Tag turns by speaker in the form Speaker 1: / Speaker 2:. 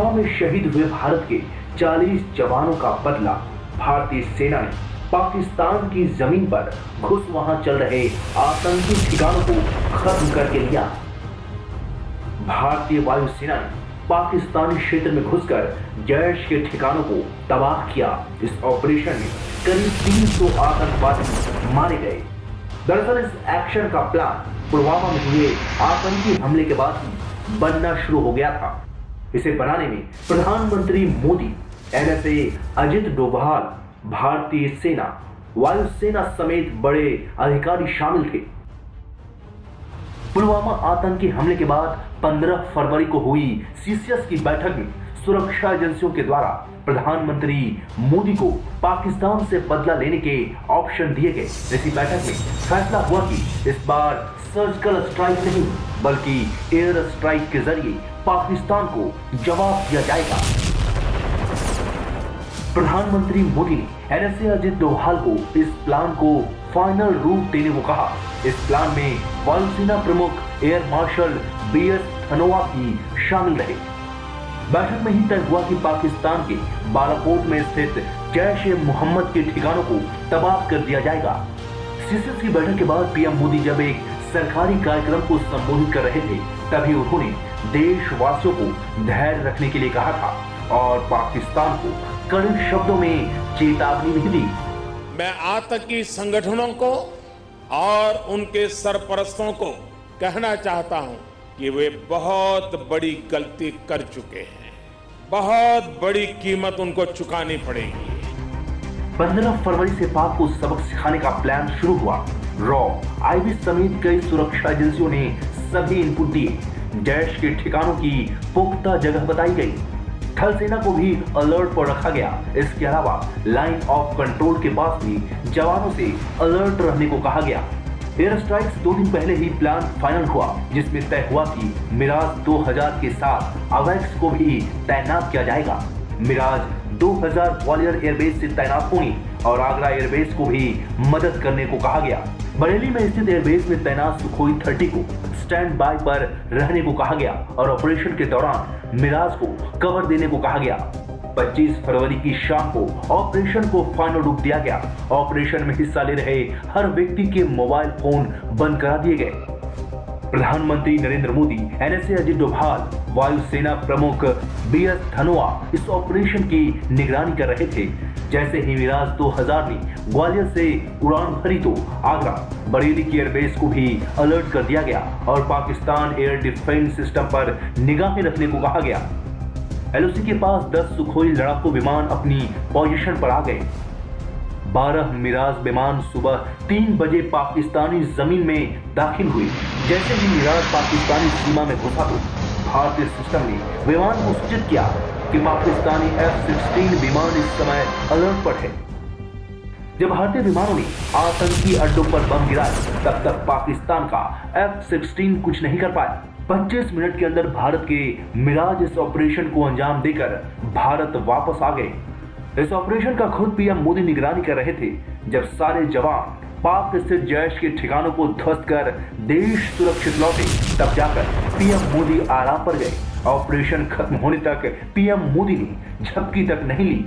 Speaker 1: पुलवामा में शहीद हुए भारत के 40 जवानों का बदला भारतीय सेना ने पाकिस्तान की जमीन पर घुस वहां चल रहे आतंकी ठिकानों को खत्म करके लिया। भारतीय वायुसेना ने पाकिस्तानी क्षेत्र में घुसकर जैश के ठिकानों को तबाह किया। इस ऑपरेशन में करीब 300 आतंकवादी मारे गए। दरअसल इस एक्शन का प्लान पुलवामा में हुए आतंकी हमले के बाद ही बनना शुरू हो गया था। इसे बनाने में प्रधानमंत्री मोदी, एनएसए अजित डोभाल, भारतीय सेना, वायुसेना समेत बड़े अधिकारी शामिल थे। पुलवामा आतंकी हमले के बाद 15 फरवरी को हुई सीसीएस की बैठक में सुरक्षा एजेंसियों के द्वारा प्रधानमंत्री मोदी को पाकिस्तान से बदला लेने के ऑप्शन दिए गए। इसी बैठक में फैसला हुआ कि इस बार सर्जिकल स्ट्राइक नहीं बल्कि एयर स्ट्राइक के जरिए पाकिस्तान को जवाब दिया जाएगा। प्रधानमंत्री मोदी ने एनएसए अजित डोभाल को इस प्लान को फाइनल रूप देने को कहा। इस प्लान में वायुसेना प्रमुख एयर मार्शल बीएस धनोआ भी शामिल रहे। बैठक में ही तय हुआ कि पाकिस्तान के बालाकोट में स्थित जैश ए मोहम्मद के ठिकानों को तबाह कर दिया जाएगा। सीसीएस की बैठक के बाद पीएम मोदी जब एक सरकारी कार्यक्रम को संबोधित कर रहे थे तभी उन्होंने देशवासियों को धैर्य रखने के लिए कहा था और पाकिस्तान को कड़े शब्दों में चेतावनी भी दी।
Speaker 2: मैं आतंकी संगठनों को और उनके सरपरस्तों को कहना चाहता हूं कि वे बहुत बड़ी गलती कर चुके हैं। बहुत बड़ी कीमत उनको चुकानी पड़ेगी।
Speaker 1: 15 फरवरी से पाक को सबक सिखाने का प्लान शुरू हुआ। रॉ, आईबी समेत कई सुरक्षा एजेंसियों ने सभी इनपुट दिए। जैश के ठिकानों की पुख्ता जगह बताई गई। थल सेना को भी अलर्ट पर रखा गया। इसके अलावा लाइन ऑफ कंट्रोल के पास भी जवानों से अलर्ट रहने को कहा गया। एयर स्ट्राइक्स 2 दिन पहले ही प्लान फाइनल हुआ, जिसमें तय हुआ कि मिराज 2000 के साथ अवैक्स को भी तैनात किया जाएगा। मिराज 2000 ग्वालियर एयरबेस से तैनात होंगी और आगरा एयरबेस को भी मदद करने को कहा गया। बरेली में स्थित एयरबेस में तैनात सुखोई 30 को स्टैंड बाय पर रहने को कहा गया और ऑपरेशन के दौरान मिराज को कवर देने को कहा गया। 25 फरवरी की शाम को ऑपरेशन को फाइनल रूप दिया गया। ऑपरेशन में हिस्सा ले रहे हर व्यक्ति के मोबाइल फोन बंद करा दिए गए। प्रधानमंत्री नरेंद्र मोदी, एनएसए अजित डोभाल, वायुसेना प्रमुख बीएस धनोआ इस ऑपरेशन की निगरानी कर रहे थे। जैसे ही मिराज 2000 ने ग्वालियर से उड़ान भरी तो आगरा, बरेली की एयरबेस को भी अलर्ट कर दिया गया और पाकिस्तान एयर डिफेंस सिस्टम पर निगाहें रखने को कहा गया। एलओसी के पास 10 सुखोई लड़ाकू विमान अपनी पोजीशन पर आ गए। 12 मिराज विमान सुबह 3 बजे पाकिस्तानी जमीन में दाखिल हुए। जैसे ही मिराज पाकिस्तानी सीमा में घुसा तो भारतीय सिस्टम ने विमान को सूचित किया कि पाकिस्तानी F-16 विमान इस समय अलर्ट पर है। जब भारतीय विमानों ने आतंकी अड्डों पर बम गिराए तब तक पाकिस्तान का F-16 कुछ नहीं कर पाया। 25 मिनट के अंदर भारत के मिराज इस ऑपरेशन को अंजाम देकर भारत वापस आ गए। इस ऑपरेशन का खुद पीएम मोदी निगरानी कर रहे थे। जब सारे जवान पाक स्थित जैश के ठिकानों को ध्वस्त कर देश सुरक्षित लौटे तब जाकर पीएम मोदी आराम पर गए। ऑपरेशन खत्म होने तक पीएम मोदी ने झपकी तक नहीं ली।